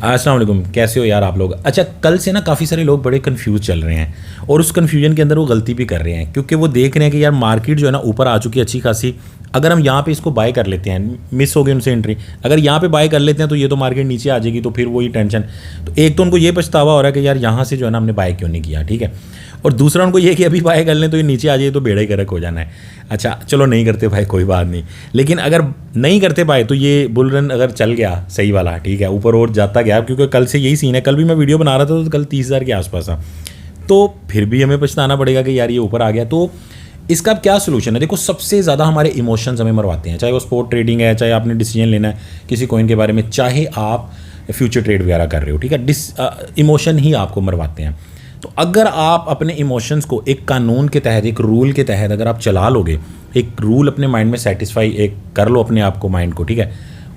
अस्सलाम वालेकुम, कैसे हो यार आप लोग। अच्छा, कल से ना काफ़ी सारे लोग बड़े कंफ्यूज चल रहे हैं और उस कन्फ्यूजन के अंदर वो गलती भी कर रहे हैं, क्योंकि वो देख रहे हैं कि यार मार्केट जो है ना ऊपर आ चुकी है अच्छी खासी। अगर हम यहाँ पे इसको बाय कर लेते हैं, मिस हो गई उनसे एंट्री, अगर यहाँ पे बाय कर लेते हैं तो ये तो मार्केट नीचे आ जाएगी, तो फिर वही टेंशन। तो एक तो उनको ये पछतावा हो रहा है कि यार यहाँ से जो है ना हमने बाय क्यों नहीं किया, ठीक है। और दूसरा उनको ये कि अभी बाय कर लें तो ये नीचे आ जाए तो बेड़ा ही गर्क हो जाना है। अच्छा चलो नहीं करते भाई, कोई बात नहीं, लेकिन अगर नहीं करते पाए तो ये बुल रन अगर चल गया सही वाला, ठीक है, ऊपर और जाता गया, क्योंकि कल से यही सीन है। कल भी मैं वीडियो बना रहा था तो कल 30,000 के आसपास था, तो फिर भी हमें पछताना पड़ेगा कि यार ये ऊपर आ गया। तो इसका क्या सोल्यूशन है? देखो, सबसे ज़्यादा हमारे इमोशंस हमें मरवाते हैं, चाहे वो स्पोर्ट ट्रेडिंग है, चाहे आपने डिसीजन लेना है किसी कॉइन के बारे में, चाहे आप फ्यूचर ट्रेड वगैरह कर रहे हो, ठीक है। इमोशन ही आपको मरवाते हैं। तो अगर आप अपने इमोशंस को एक कानून के तहत, एक रूल के तहत अगर आप चला लोगे, एक रूल अपने माइंड में सेटिस्फाई एक कर लो अपने आप को, माइंड को, ठीक है,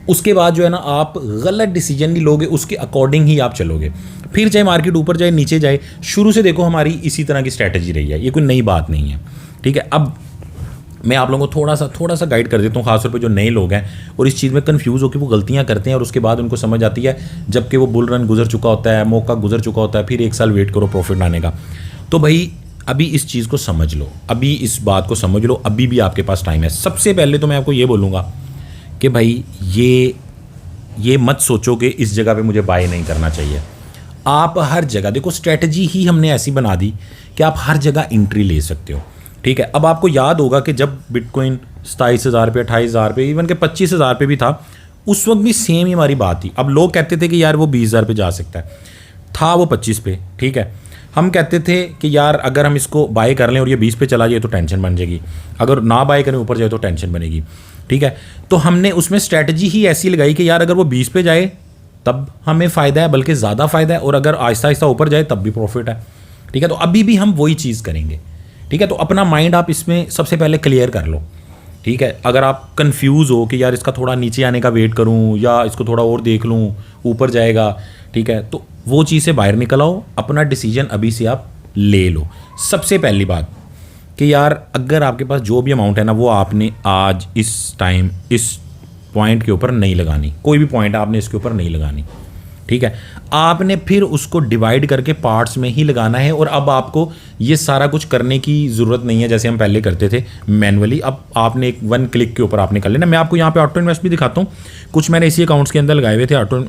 उसके बाद जो है ना आप गलत डिसीजन नहीं लोगे, उसके अकॉर्डिंग ही आप चलोगे। फिर चाहे मार्केट ऊपर जाए नीचे जाए, शुरू से देखो हमारी इसी तरह की स्ट्रैटेजी रही है, ये कोई नई बात नहीं है, ठीक है। अब मैं आप लोगों को थोड़ा सा गाइड कर देता हूँ, खासतौर पे जो नए लोग हैं और इस चीज़ में कंफ्यूज होकर वो गलतियाँ करते हैं और उसके बाद उनको समझ आती है जबकि वो बुल रन गुजर चुका होता है, मौका गुजर चुका होता है, फिर 1 साल वेट करो प्रॉफिट आने का। तो भाई अभी इस चीज़ को समझ लो, अभी इस बात को समझ लो, अभी भी आपके पास टाइम है। सबसे पहले तो मैं आपको ये बोलूँगा कि भाई ये मत सोचो कि इस जगह पे मुझे बाय नहीं करना चाहिए। आप हर जगह देखो, स्ट्रेटजी ही हमने ऐसी बना दी कि आप हर जगह एंट्री ले सकते हो, ठीक है। अब आपको याद होगा कि जब बिटकॉइन 27,000 पे, 28,000 पे, इवन के 25,000 पे भी था, उस वक्त भी सेम ही हमारी बात थी। अब लोग कहते थे कि यार वो 20,000 पे जा सकता है, था वो 25 पे, ठीक है। हम कहते थे कि यार अगर हम इसको बाय कर लें और ये 20 पे चला जाए तो टेंशन बन जाएगी, अगर ना बाय करें ऊपर जाए तो टेंशन बनेगी, ठीक है। तो हमने उसमें स्ट्रैटेजी ही ऐसी लगाई कि यार अगर वो 20 पे जाए तब हमें फ़ायदा है, बल्कि ज़्यादा फ़ायदा है, और अगर आहिस्ता आहिस्ता ऊपर जाए तब भी प्रॉफिट है, ठीक है। तो अभी भी हम वही चीज़ करेंगे, ठीक है। तो अपना माइंड आप इसमें सबसे पहले क्लियर कर लो, ठीक है। अगर आप कंफ्यूज हो कि यार इसका थोड़ा नीचे आने का वेट करूं या इसको थोड़ा और देख लूं ऊपर जाएगा, ठीक है, तो वो चीज़ से बाहर निकल आओ, अपना डिसीजन अभी से आप ले लो। सबसे पहली बात कि यार अगर आपके पास जो भी अमाउंट है ना, वो आपने आज इस टाइम इस पॉइंट के ऊपर नहीं लगानी, कोई भी पॉइंट आपने इसके ऊपर नहीं लगानी, ठीक है। आपने फिर उसको डिवाइड करके पार्ट्स में ही लगाना है। और अब आपको ये सारा कुछ करने की ज़रूरत नहीं है जैसे हम पहले करते थे मैनुअली। अब आपने एक 1 क्लिक के ऊपर आपने कर लेना। मैं आपको यहाँ पे ऑटो इन्वेस्ट भी दिखाता हूँ, कुछ मैंने इसी अकाउंट्स के अंदर लगाए हुए थे ऑटो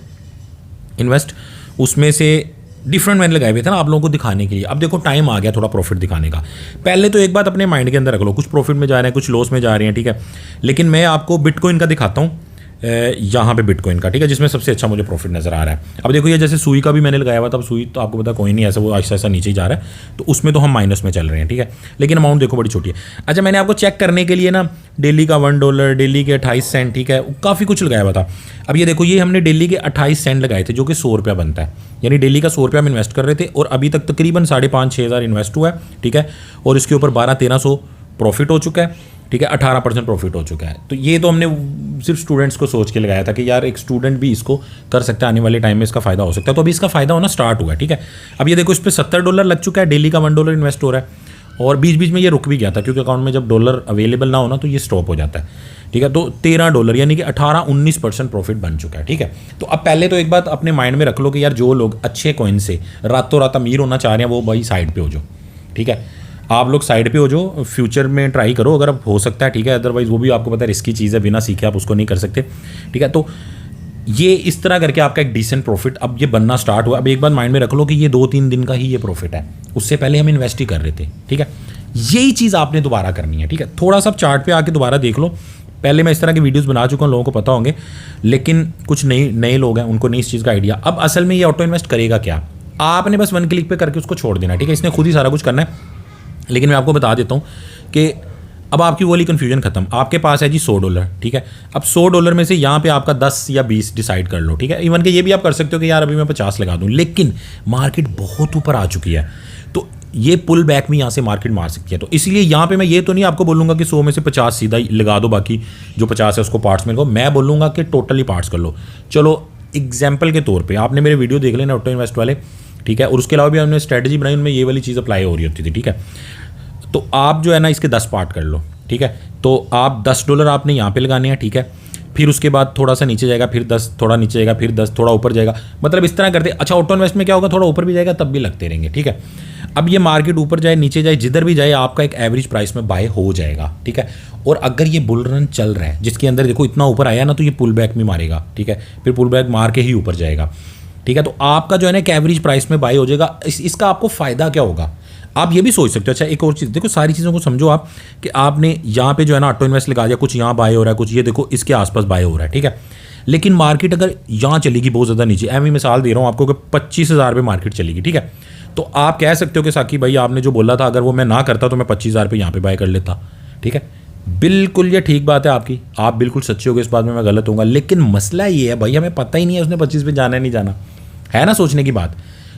इन्वेस्ट, उसमें से डिफरेंट मैंने लगाए हुए थे ना आप लोगों को दिखाने के लिए। अब देखो टाइम आ गया थोड़ा प्रॉफिट दिखाने का। पहले तो एक बात अपने माइंड के अंदर रख लो, कुछ प्रॉफिट में जा रहे हैं, कुछ लॉस में जा रहे हैं, ठीक है, लेकिन मैं आपको बिटकॉइन का दिखाता हूँ, यहाँ पे बिटकॉइन का, ठीक है, जिसमें सबसे अच्छा मुझे प्रॉफिट नज़र आ रहा है। अब देखो ये जैसे सुई का भी मैंने लगाया हुआ था, अब सुई तो आपको पता कोई नहीं, ऐसा वो आहिस्ता आहिस्ता नीचे ही जा रहा है, तो उसमें तो हम माइनस में चल रहे हैं, ठीक है, लेकिन अमाउंट देखो बड़ी छोटी है। अच्छा, मैंने आपको चेक करने के लिए ना डेली का $1, डेली के 28 सेंट, ठीक है, काफ़ी कुछ लगाया हुआ था। अब ये देखो, ये हमने डेली के 28 सेंट लगाए थे, जो कि 100 रुपया बनता है, यानी डेली का 100 रुपया हम इन्वेस्ट कर रहे थे, और अभी तक तकरीबन 5,500-6 हज़ार इन्वेस्ट हुआ है, ठीक है, और इसके ऊपर 1200-1300 प्रॉफिट हो चुका है, ठीक है, 18% प्रॉफिट हो चुका है। तो ये तो हमने सिर्फ स्टूडेंट्स को सोच के लगाया था कि यार एक स्टूडेंट भी इसको कर सकता है, आने वाले टाइम में इसका फ़ायदा हो सकता है। तो अभी इसका फ़ायदा होना स्टार्ट हुआ है, ठीक है। अब ये देखो, इस पर $70 लग चुका है, डेली का $1 इन्वेस्ट हो रहा है, और बीच बीच में ये रुक भी गया था क्योंकि अकाउंट में जब डॉलर अवेलेबल ना होना तो ये स्टॉप हो जाता है, ठीक है। तो $13 यानी कि 18-19% प्रॉफिट बन चुका है, ठीक है। तो अब पहले तो एक बात अपने माइंड में रख लो कि यार जो लोग अच्छे कॉइन से रातों रात अमीर होना चाह रहे हैं वो भाई साइड पे हो जाओ, ठीक है, आप लोग साइड पे हो जो फ्यूचर में ट्राई करो अगर अब हो सकता है, ठीक है, अदरवाइज़ वो भी आपको पता है रिस्की चीज़ है, बिना सीखे आप उसको नहीं कर सकते, ठीक है। तो ये इस तरह करके आपका एक डिसेंट प्रॉफिट अब ये बनना स्टार्ट हुआ। अब एक बात माइंड में रख लो कि ये 2-3 दिन का ही ये प्रॉफिट है, उससे पहले हम इन्वेस्ट ही कर रहे थे, ठीक है। यही चीज़ आपने दोबारा करनी है, ठीक है। थोड़ा सा चार्ट पे आके दोबारा देख लो, पहले मैं इस तरह की वीडियोस बना चुका हूँ, लोगों को पता होंगे, लेकिन कुछ नए लोग हैं उनको नहीं इस चीज़ का आइडिया। अब असल में ये ऑटो इन्वेस्ट करेगा क्या, आपने बस 1 क्लिक पे करके उसको छोड़ देना, ठीक है, इसने खुद ही सारा कुछ करना है। लेकिन मैं आपको बता देता हूँ कि अब आपकी वो वाली कन्फ्यूजन खत्म। आपके पास है जी $100, ठीक है। अब $100 में से यहाँ पे आपका 10 या 20 डिसाइड कर लो, ठीक है। इवन के ये भी आप कर सकते हो कि यार अभी मैं 50 लगा दूँ, लेकिन मार्केट बहुत ऊपर आ चुकी है, तो ये पुल बैक में यहाँ से मार्केट मार सकती है। तो इसलिए यहाँ पे मैं ये तो नहीं आपको बोलूँगा कि 100 में से 50 सीधा ही लगा दो, बाकी जो 50 है उसको पार्ट्स में लगाओ। मैं बोलूँगा कि टोटली पार्ट्स कर लो। चलो एग्जाम्पल के तौर पर आपने मेरे वीडियो देख लेना ऑटो इन्वेस्ट वाले, ठीक है, और उसके अलावा भी हमने स्ट्रैटेजी बनाई, उनमें ये वाली चीज़ अप्लाई हो रही होती थी, ठीक है। तो आप जो है ना इसके 10 पार्ट कर लो, ठीक है। तो आप $10 आपने यहाँ पे लगाने हैं, ठीक है। फिर उसके बाद थोड़ा सा नीचे जाएगा, फिर 10, थोड़ा नीचे जाएगा, फिर 10, थोड़ा ऊपर जाएगा, मतलब इस तरह करते। अच्छा, ऑटो इन्वेस्ट में क्या होगा, थोड़ा ऊपर भी जाएगा तब भी लगते रहेंगे, ठीक है। अब ये मार्केट ऊपर जाए नीचे जाए जिधर भी जाए आपका एक एवरेज प्राइस में बाय हो जाएगा, ठीक है। और अगर ये बुल रन चल रहा है जिसके अंदर देखो इतना ऊपर आया ना, तो ये पुल बैक भी मारेगा, ठीक है, फिर पुल बैक मार के ही ऊपर जाएगा, ठीक है। तो आपका जो है ना एक एवरेज प्राइस में बाय हो जाएगा। इसका आपको फ़ायदा क्या होगा, आप ये भी सोच सकते हो। अच्छा, एक और चीज़ देखो, सारी चीज़ों को समझो आप कि आपने यहाँ पे जो है ना ऑटो इन्वेस्ट लगा दिया, कुछ यहाँ बाय हो रहा है, कुछ ये देखो इसके आसपास बाय हो रहा है, ठीक है। लेकिन मार्केट अगर यहाँ चलेगी बहुत ज़्यादा नीचे, मैं मिसाल दे रहा हूँ आपको कि 25,000 पे मार्केट चलेगी, ठीक है। तो आप कह सकते हो कि साकी भाई आपने जो बोला था अगर वो मैं ना करता तो मैं 25,000 पे यहाँ पे बाय कर लेता, ठीक है। बिल्कुल ये ठीक बात है आपकी, आप बिल्कुल सच्चे हो गए, इस बात में मैं गलत हूँगा। लेकिन मसला ये है भाई, हमें पता ही नहीं है उसने 25 पे जाना है नहीं जाना, है ना सोचने की बात।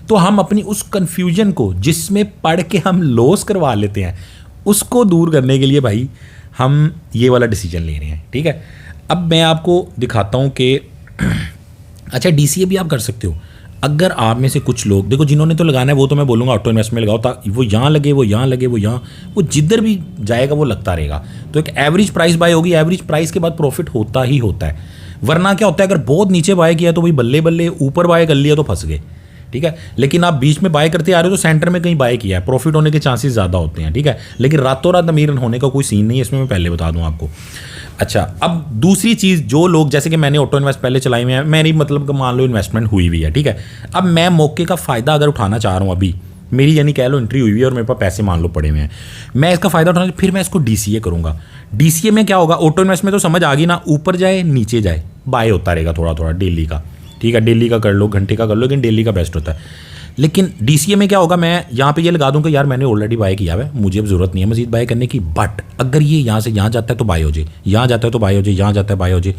तो हम अपनी उस कन्फ्यूजन को जिसमें पढ़ के हम लॉस करवा लेते हैं, उसको दूर करने के लिए भाई हम ये वाला डिसीजन ले रहे हैं, ठीक है। अब मैं आपको दिखाता हूँ कि अच्छा DCA भी आप कर सकते हो। अगर आप में से कुछ लोग देखो जिन्होंने तो लगाना है वो तो मैं बोलूँगा ऑटो इन्वेस्ट में लगाओ, ताकि वो यहाँ लगे, वो यहाँ लगे, वो यहाँ, वो जिधर भी जाएगा वो लगता रहेगा। तो एक एवरेज प्राइस बाय होगी, एवरेज प्राइस के बाद प्रॉफिट होता ही होता है। वरना क्या होता है, अगर बहुत नीचे बाय किया तो भाई बल्ले बल्ले, ऊपर बाय कर लिया तो फंस गए, ठीक है। लेकिन आप बीच में बाय करते आ रहे हो तो सेंटर में कहीं बाय किया है, प्रॉफिट होने के चांसेस ज़्यादा होते हैं, ठीक है। लेकिन रातों रात अमीर होने का कोई सीन नहीं है इसमें, मैं पहले बता दूं आपको। अच्छा, अब दूसरी चीज़, जो लोग जैसे कि मैंने ऑटो इन्वेस्ट पहले चलाई हुई है, मेरी मतलब मान लो इन्वेस्टमेंट हुई हुई है, ठीक है। अब मैं मौके का फ़ायदा अगर उठाना चाह रहा हूँ, अभी मेरी यानी कह लो एंट्री हुई हुई है और मेरे पास पैसे मान लो पड़े हुए हैं, मैं इसका फ़ायदा उठाना, फिर मैं इसको DCA करूँगा। DCA में क्या होगा, ऑटो इन्वेस्ट में तो समझ आ गई ना, ऊपर जाए नीचे जाए बाय होता रहेगा थोड़ा थोड़ा डेली का, ठीक है। डेली का कर लो, घंटे का कर लो, लेकिन डेली का बेस्ट होता है। लेकिन DCA में क्या होगा, मैं यहाँ पे ये लगा दूँ कि यार मैंने ऑलरेडी बाय किया है, मुझे अब ज़रूरत नहीं है मजीद बाय करने की। बट अगर ये यहाँ से यहाँ जाता है तो बाय हो जाए, यहाँ जाता है तो बाय हो जाए, यहाँ जाता है बाय हो जाए,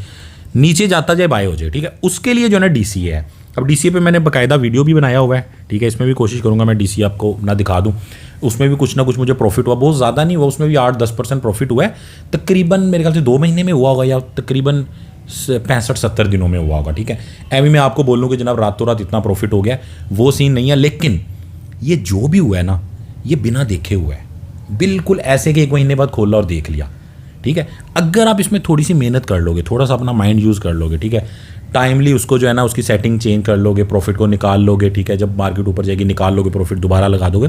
नीचे जाता जाए बाय हो जाए, ठीक है। उसके लिए जो है ना DCA है। अब DCA पे मैंने बाकायदा वीडियो भी बनाया हुआ है, ठीक है। इसमें भी कोशिश करूँगा मैं DCA आपको ना दिखा दूँ, उसमें भी कुछ ना कुछ मुझे प्रॉफिट हुआ, बहुत ज़्यादा नहीं हुआ, उसमें भी 8-10% प्रॉफिट हुआ है। तकरीबन मेरे ख्याल से 2 महीने में हुआ होगा, या तकरीबन 65-70 दिनों में हुआ होगा, ठीक है। अभी मैं आपको बोल लूँ कि जनाब रातों रात इतना प्रॉफिट हो गया, वो सीन नहीं है। लेकिन ये जो भी हुआ है ना, ये बिना देखे हुआ है, बिल्कुल ऐसे कि 1 महीने बाद खोला और देख लिया, ठीक है। अगर आप इसमें थोड़ी सी मेहनत कर लोगे, थोड़ा सा अपना माइंड यूज़ कर लोगे, ठीक है, टाइमली उसको जो है ना उसकी सेटिंग चेंज कर लोगे, प्रॉफिट को निकाल लोगे, ठीक है। जब मार्केट ऊपर जाएगी निकाल लोगे प्रॉफिट, दोबारा लगा दोगे,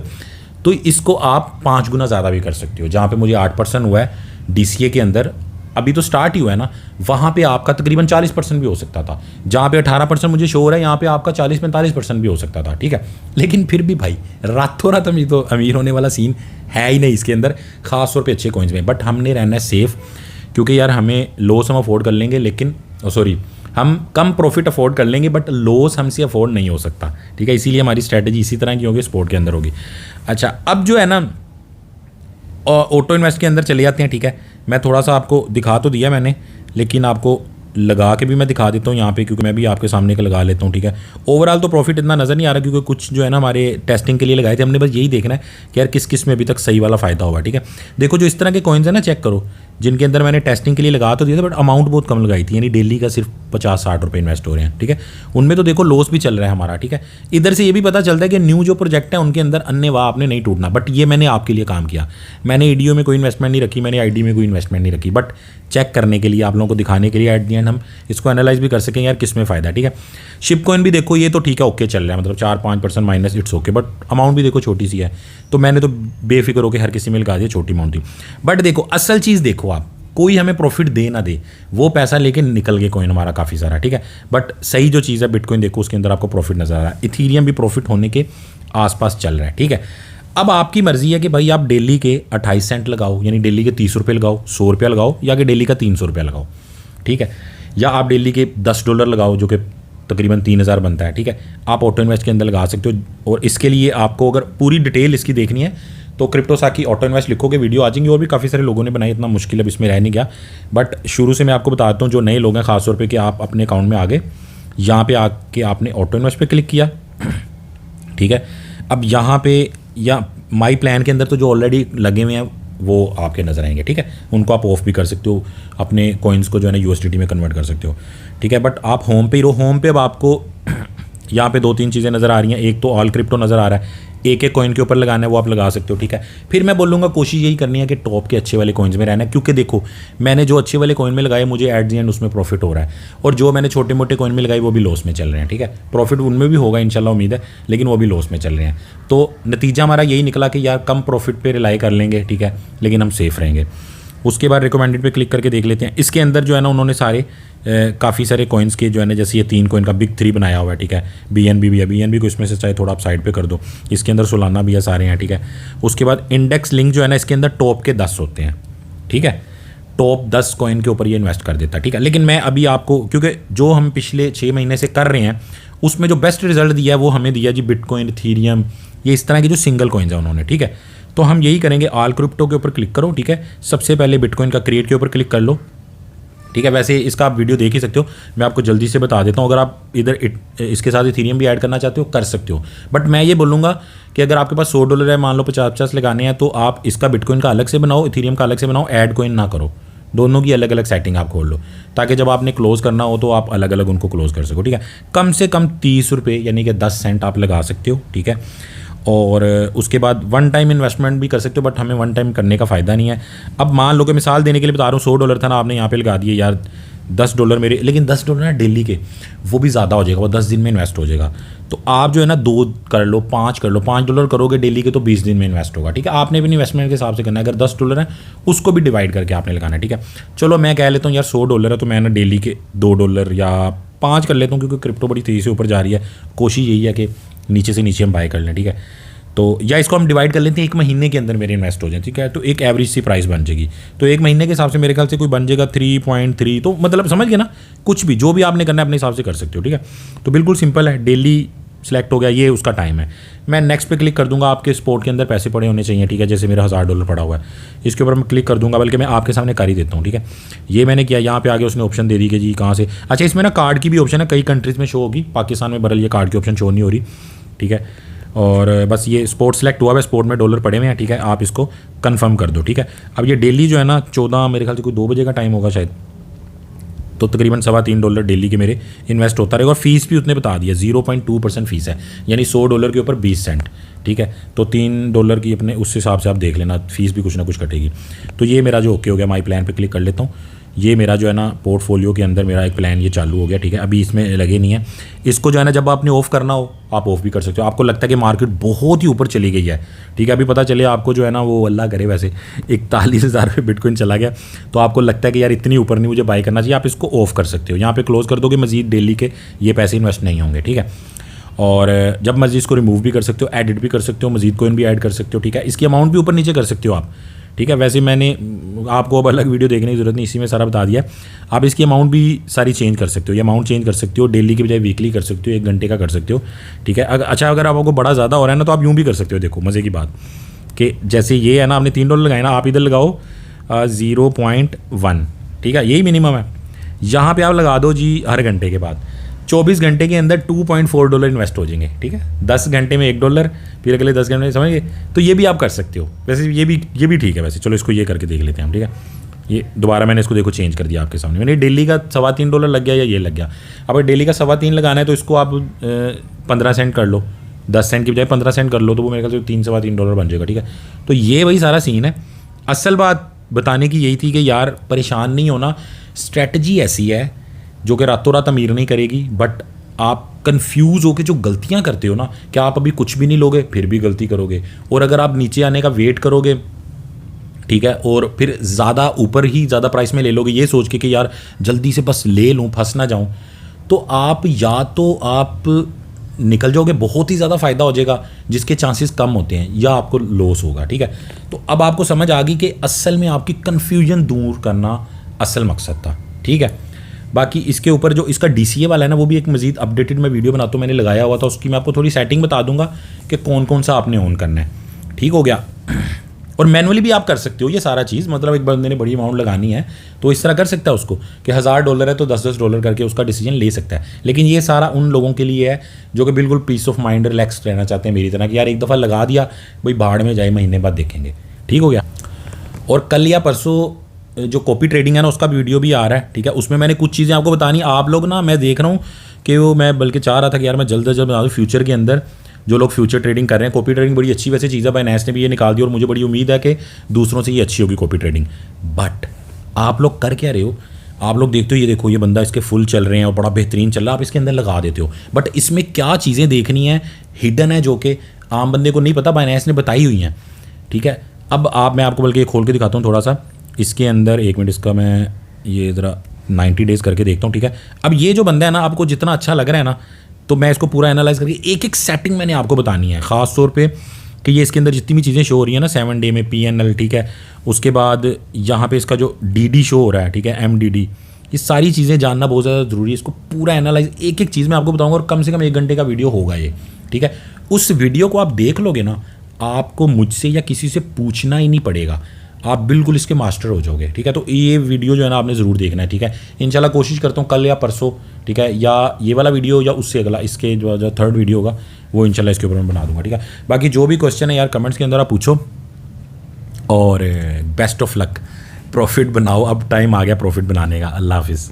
तो इसको आप 5 गुना ज़्यादा भी कर सकते हो। जहाँ पे मुझे 8% हुआ है DCA के अंदर, अभी तो स्टार्ट ही हुआ है ना, वहाँ पे आपका तकरीबन 40% भी हो सकता था। जहाँ पे 18% मुझे शो हो रहा है, यहाँ पे आपका 40-45% भी हो सकता था, ठीक है। लेकिन फिर भी भाई रातों रात अमीर होने वाला सीन है ही नहीं इसके अंदर, खास तौर पे अच्छे कॉइन्स में। बट हमने रहना है सेफ़, क्योंकि यार हमें लॉस हम अफोर्ड कर लेंगे, लेकिन हम कम प्रॉफिट अफोर्ड कर लेंगे, बट लॉस हमसे अफोर्ड नहीं हो सकता, ठीक है। इसीलिए हमारी स्ट्रैटेजी इसी तरह की होगी, स्पोर्ट के अंदर होगी। अच्छा, अब जो है ना ऑटो इन्वेस्ट के अंदर चले जाते हैं, ठीक है। मैं थोड़ा सा आपको दिखा तो दिया मैंने, लेकिन आपको लगा के भी मैं दिखा देता हूँ यहाँ पे, क्योंकि मैं भी आपके सामने का लगा लेता हूँ, ठीक है। ओवरऑल तो प्रॉफिट इतना नज़र नहीं आ रहा, क्योंकि कुछ जो है ना हमारे टेस्टिंग के लिए लगाए थे हमने, बस यही देखना है कि यार किस किस में अभी तक सही वाला फ़ायदा होगा, ठीक है। देखो जो इस तरह के कॉइन्स है ना, चेक करो, जिनके अंदर मैंने टेस्टिंग के लिए लगा तो दिया था, बट अमाउंट बहुत कम लगाई थी, यानी डेली का सिर्फ 50-60 रुपये इन्वेस्ट हो रहे हैं, ठीक है। उनमें तो देखो लॉस भी चल रहा है हमारा, ठीक है। इधर से ये भी पता चलता है कि न्यू जो प्रोजेक्ट है उनके अंदर अन्य वाह आपने नहीं टूटना। बट ये मैंने आपके लिए काम किया, मैंने EDO में कोई इन्वेस्टमेंट नहीं रखी, मैंने ID में कोई इन्वेस्टमेंट नहीं रखी, बट चेक करने के लिए, आप लोगों को दिखाने के लिए, एट द एंड हम इसको एनालाइज भी कर सकें यार किस में फ़ायदा है, ठीक है। शिप कॉइन भी देखो, ये तो ठीक है, ओके चल रहा है, मतलब 4-5% minus, it's okay. But amount भी देखो छोटी सी है, तो मैंने तो बेफिक्र होकर हर किसी में लगा दिया, छोटी अमाउंट थी। बट देखो असल चीज़ देखो आप, कोई हमें प्रॉफिट दे ना दे, वो पैसा लेके निकल गए कॉइन हमारा काफ़ी सारा, ठीक है। बट सही जो चीज़ है बिटकॉइन देखो, उसके अंदर आपको प्रॉफिट नज़र आ रहा है। इथीरियम भी प्रॉफिट होने के आसपास चल रहा है, ठीक है। अब आपकी मर्जी है कि भाई आप डेली के 28 सेंट लगाओ, यानी डेली के 30 रुपये लगाओ, 100 रुपया लगाओ, या कि डेली का 300 रुपया लगाओ, ठीक है। या आप डेली के $10 लगाओ, जो कि तकरीबन 3000 बनता है, ठीक है। आप ऑटो इन्वेस्ट के अंदर लगा सकते हो। और इसके लिए आपको अगर पूरी डिटेल इसकी देखनी है तो क्रिप्टो साकी ऑटो इन्वेस्ट लिखोगे, वीडियो आ जाएंगी, और भी काफ़ी सारे लोगों ने बनाई, इतना मुश्किल अब इसमें रह नहीं गया। बट शुरू से मैं आपको बताता हूँ, जो नए लोग हैं खासतौर पे, कि आप अपने अकाउंट में आ गए, यहाँ पे आके आपने ऑटो इन्वेस्ट पे क्लिक किया, ठीक है। अब यहाँ पे या माई प्लान के अंदर तो जो ऑलरेडी लगे हुए हैं वो आपके नज़र आएंगे, ठीक है। उनको आप ऑफ भी कर सकते हो, अपने कॉइन्स को जो है ना USDT में कन्वर्ट कर सकते हो, ठीक है। बट आप होम पे ही रहो। होम पे अब आपको यहाँ पे 2-3 चीज़ें नज़र आ रही हैं। एक तो ऑल क्रिप्टो नज़र आ रहा है, एक एक कॉइन के ऊपर लगाना है वो आप लगा सकते हो, ठीक है। फिर मैं बोलूँगा कोशिश यही करनी है कि टॉप के अच्छे वाले कॉइन्स में रहना है, क्योंकि देखो मैंने जो अच्छे वाले कॉइन में लगाए मुझे एट द एंड उसमें प्रॉफिट हो रहा है, और जो मैंने छोटे मोटे कॉइन में लगाए वो भी लॉस में चल रहे हैं, ठीक है। प्रॉफिट उनमें भी होगा इंशाल्लाह, उम्मीद है, लेकिन वो भी लॉस में चल रहे हैं। तो नतीजा हमारा यही निकला कि यार कम प्रॉफिट पे रिलाई कर लेंगे, ठीक है, लेकिन हम सेफ़ रहेंगे। उसके बाद रिकमेंडेड पे क्लिक करके देख लेते हैं। इसके अंदर जो है ना उन्होंने सारे काफ़ी सारे कॉइन्स के जो है ना, जैसे ये 3 कॉइन का बिग 3 बनाया हुआ है, ठीक है। BNB भी है, BNB को इसमें से चाहे थोड़ा आप साइड पे कर दो। इसके अंदर सोलाना भी है, सारे हैं, ठीक है। उसके बाद इंडेक्स लिंक जो है ना, इसके अंदर टॉप के 10 होते हैं, ठीक है। टॉप 10 कॉइन के ऊपर ये इन्वेस्ट कर देता है, ठीक है। लेकिन मैं अभी आपको, क्योंकि जो हम पिछले 6 महीने से कर रहे हैं उसमें जो बेस्ट रिजल्ट दिया है वो हमें दिया जी बिटकॉइन, इथेरियम, ये इस तरह के जो सिंगल कॉइन्स हैं उन्होंने, ठीक है। तो हम यही करेंगे, ऑल क्रिप्टो के ऊपर क्लिक करो, ठीक है। सबसे पहले बिटकॉइन का क्रिएट के ऊपर क्लिक कर लो, ठीक है। वैसे इसका आप वीडियो देख ही सकते हो, मैं आपको जल्दी से बता देता हूँ। अगर आप इधर इसके साथ इथेरियम भी ऐड करना चाहते हो कर सकते हो, बट मैं ये बोलूँगा कि अगर आपके पास $100 है, मान लो 50-50 लगाने हैं, तो आप इसका बिटकॉइन का अलग से बनाओ, इथेरियम का अलग से बनाओ, ऐड कॉइन ना करो, दोनों की अलग अलग सेटिंग आप खोल लो, ताकि जब आपने क्लोज़ करना हो तो आप अलग अलग उनको क्लोज़ कर सको, ठीक है। कम से कम 30 रुपये यानी कि 10 सेंट आप लगा सकते हो, ठीक है। और उसके बाद वन टाइम इन्वेस्टमेंट भी कर सकते हो, बट हमें वन टाइम करने का फ़ायदा नहीं है। अब मान लो कि मिसाल देने के लिए बता रहा हूँ, $100 था ना, आपने यहाँ पे लगा दिए यार $10 मेरे, लेकिन $10 ना डेली के, वो भी ज़्यादा हो जाएगा, वो 10 दिन में इन्वेस्ट हो जाएगा। तो आप जो है ना 2 कर लो, 5 कर लो, $5 करोगे डेली के तो 20 दिन में इन्वेस्ट होगा, ठीक है। आपने भी इन्वेस्टमेंट के हिसाब से करना है। अगर $10 है उसको भी डिवाइड करके आपने लगाना है, ठीक है। चलो मैं कह लेता हूँ यार $100 है, तो मैं ना डेली के $2 या 5 कर लेता हूँ, क्योंकि क्रिप्टो बड़ी तेज़ी से ऊपर जा रही है। कोशिश यही है कि नीचे से नीचे हम बाय कर लें, ठीक है। तो या इसको हम डिवाइड कर लेते हैं, 1 महीने के अंदर मेरे इन्वेस्ट हो जाए, ठीक है। तो एक एवरेज सी प्राइस बन जाएगी, तो 1 महीने के हिसाब से मेरे ख्याल से कोई बन जाएगा 3.3। तो मतलब समझ गए ना, कुछ भी जो भी आपने करना है अपने हिसाब से कर सकते हो, ठीक है। तो बिल्कुल सिंपल है, डेली सेलेक्ट हो गया, ये उसका टाइम है। मैं नेक्स्ट पे क्लिक कर दूंगा। आपके स्पोर्ट के अंदर पैसे पड़े होने चाहिए, ठीक है। जैसे मेरा $1000 पड़ा हुआ है, इसके ऊपर मैं क्लिक कर दूंगा, बल्कि मैं आपके सामने कर ही देता हूँ, ठीक है। ये मैंने किया, यहाँ पे आगे उसने ऑप्शन दे दी कि जी कहाँ से। अच्छा, इसमें ना कार्ड की भी ऑप्शन है, कई कंट्रीज़ में शो होगी, पाकिस्तान में बरल ये कार्ड की ऑप्शन शो नहीं हो रही, ठीक है। और बस ये स्पोर्ट सेलेक्ट हुआ है, स्पोर्ट में डॉलर पड़े हुए हैं, ठीक है। आप इसको कंफर्म कर दो, ठीक है। अब ये डेली जो है ना 14 मेरे ख्याल से कोई 2 बजे का टाइम होगा शायद, तो तकरीबन $3.25 डेली के मेरे इन्वेस्ट होता रहेगा। और फीस भी उतने बता दिया, 0.2% फीस है, यानी $100 के ऊपर 20 सेंट, ठीक है। तो $3 की अपने उस हिसाब से आप देख लेना, फीस भी कुछ ना कुछ कटेगी। तो ये मेरा जो ओके हो गया, माई प्लान पे क्लिक कर लेता हूँ। ये मेरा जो है ना पोर्टफोलियो के अंदर मेरा एक प्लान ये चालू हो गया, ठीक है। अभी इसमें लगे नहीं है। इसको जो है ना जब आपने ऑफ़ करना हो आप ऑफ़ भी कर सकते हो। आपको लगता है कि मार्केट बहुत ही ऊपर चली गई है, ठीक है, अभी पता चले आपको जो है ना वो अल्लाह करे वैसे 41,000 पे बिटकॉइन चला गया, तो आपको लगता है कि यार इतनी ऊपर नहीं मुझे बाई करना चाहिए, आप इसको ऑफ़ कर सकते हो। यहाँ पे क्लोज़ कर दोगे, मजीद डेली के ये पैसे इन्वेस्ट नहीं होंगे, ठीक है। और जब मर्जी इसको रिमूव भी कर सकते हो, एडिट भी कर सकते हो, मजीद कॉइन भी ऐड कर सकते हो, ठीक है। इसकी अमाउंट भी ऊपर नीचे कर सकते हो आप, ठीक है। वैसे मैंने आपको अब अलग वीडियो देखने की ज़रूरत नहीं, इसी में सारा बता दिया। आप इसकी अमाउंट भी सारी चेंज कर सकते हो, ये अमाउंट चेंज कर सकते हो, डेली की बजाय वीकली कर सकते हो, 1 घंटे का कर सकते हो, ठीक है। अच्छा, अगर आपको बड़ा ज़्यादा हो रहा है ना तो आप यूँ भी कर सकते हो। देखो मज़े की बात कि जैसे ये है ना, आपने $3 लगाए ना, आप इधर लगाओ 0.1, ठीक है, यही मिनिमम है। यहाँ पे आप लगा दो जी हर घंटे के बाद, 24 घंटे के अंदर $2.4 इन्वेस्ट हो जाएंगे, ठीक है। 10 घंटे में $1, फिर अगले 10 घंटे में, समझ गए। तो ये भी आप कर सकते हो, वैसे ये भी ठीक है वैसे। चलो इसको ये करके देख लेते हैं हम, ठीक है। ये दोबारा मैंने इसको देखो चेंज कर दिया आपके सामने, मैंने डेली का $3.25 लग गया या ये लग गया। अब डेली का 3.25 लगाना है तो इसको आप 15 सेंट कर लो, 10 सेंट की बजाय 15 सेंट कर लो, तो वो मेरे ख्याल से $3-3.25 बन जाएगा, ठीक है। तो ये वही सारा सीन है। असल बात बताने की यही थी कि यार परेशान नहीं होना, स्ट्रैटेजी ऐसी है जो कि रातों रात अमीर नहीं करेगी, बट आप कंफ्यूज होकर जो गलतियां करते हो ना, क्या आप अभी कुछ भी नहीं लोगे फिर भी गलती करोगे, और अगर आप नीचे आने का वेट करोगे, ठीक है, और फिर ज़्यादा ऊपर ही ज़्यादा प्राइस में ले लोगे ये सोच के कि यार जल्दी से बस ले लूँ फंस ना जाऊँ, तो आप या तो आप निकल जाओगे, बहुत ही ज़्यादा फ़ायदा हो जाएगा जिसके चांसेस कम होते हैं, या आपको लॉस होगा, ठीक है। तो अब आपको समझ आ गई कि असल में आपकी कन्फ्यूजन दूर करना असल मकसद था, ठीक है। बाकी इसके ऊपर जो इसका DCA वाला है ना, वो भी एक मज़ीद अपडेटेड मैं वीडियो बनाता हूँ, मैंने लगाया हुआ था, उसकी मैं आपको थोड़ी सेटिंग बता दूंगा कि कौन कौन सा आपने ऑन करना है, ठीक हो गया। और मैनुअली भी आप कर सकते हो ये सारा चीज़, मतलब एक बंदे ने बड़ी अमाउंट लगानी है तो इस तरह कर सकता है उसको कि $1000 है तो $10 करके उसका डिसीजन ले सकता है। लेकिन ये सारा उन लोगों के लिए है जो कि बिल्कुल पीस ऑफ माइंड रिलैक्स रहना चाहते हैं मेरी तरह, कि यार एक दफ़ा लगा दिया भाई भाड़ में जाए, महीने बाद देखेंगे, ठीक हो गया। और कल या परसों जो कॉपी ट्रेडिंग है ना उसका वीडियो भी आ रहा है, ठीक है। उसमें मैंने कुछ चीज़ें आपको बतानी, आप लोग ना, मैं देख रहा हूँ कि वो मैं बल्कि चाह रहा था कि यार मैं जल्द से जल्द बता दूँ, फ्यूचर के अंदर जो लोग फ्यूचर ट्रेडिंग कर रहे हैं, कॉपी ट्रेडिंग बड़ी अच्छी वैसे चीज़ है, बाइनेंस ने भी ये निकाल दी और मुझे बड़ी उम्मीद है कि दूसरों से ये अच्छी होगी कॉपी ट्रेडिंग। बट आप लोग कर क्या रहे हो, आप लोग देखते हो ये देखो ये बंदा इसके फुल चल रहे हैं और बड़ा बेहतरीन चल रहा है, आप इसके अंदर लगा देते हो, बट इसमें क्या चीज़ें देखनी है हिडन है जो कि आम बंदे को नहीं पता, बाइनेंस ने बताई हुई हैं, ठीक है। अब मैं आपको बल्कि खोल के दिखाता हूँ थोड़ा सा इसके अंदर, 1 मिनट इसका मैं ये ज़रा 90 डेज़ करके देखता हूँ, ठीक है। अब ये जो बंदा है ना, आपको जितना अच्छा लग रहा है ना, तो मैं इसको पूरा एनालाइज करके एक एक सेटिंग मैंने आपको बतानी है, ख़ास तौर पे कि ये इसके अंदर जितनी भी चीज़ें शो हो रही है ना 7 डे में PNL, ठीक है। उसके बाद यहाँ पे इसका जो DD शो हो रहा है, ठीक है, MDD, ये सारी चीज़ें जानना बहुत ज़्यादा ज़रूरी है। इसको पूरा एनालाइज एक एक चीज़ मैं आपको बताऊँगा और कम से कम 1 घंटे का वीडियो होगा ये, ठीक है। उस वीडियो को आप देख लोगे ना, आपको मुझसे या किसी से पूछना ही नहीं पड़ेगा, आप बिल्कुल इसके मास्टर हो जाओगे, ठीक है। तो ये वीडियो जो है ना आपने ज़रूर देखना है, ठीक है। इंशाल्लाह कोशिश करता हूँ कल या परसों, ठीक है, या ये वाला वीडियो या उससे अगला, इसके जो थर्ड वीडियो होगा वो इंशाल्लाह इसके ऊपर मैं बना दूंगा, ठीक है। बाकी जो भी क्वेश्चन है यार कमेंट्स के अंदर आप पूछो और बेस्ट ऑफ लक, प्रॉफिट बनाओ, अब टाइम आ गया प्रॉफिट बनाने का। अल्लाह हाफिज़।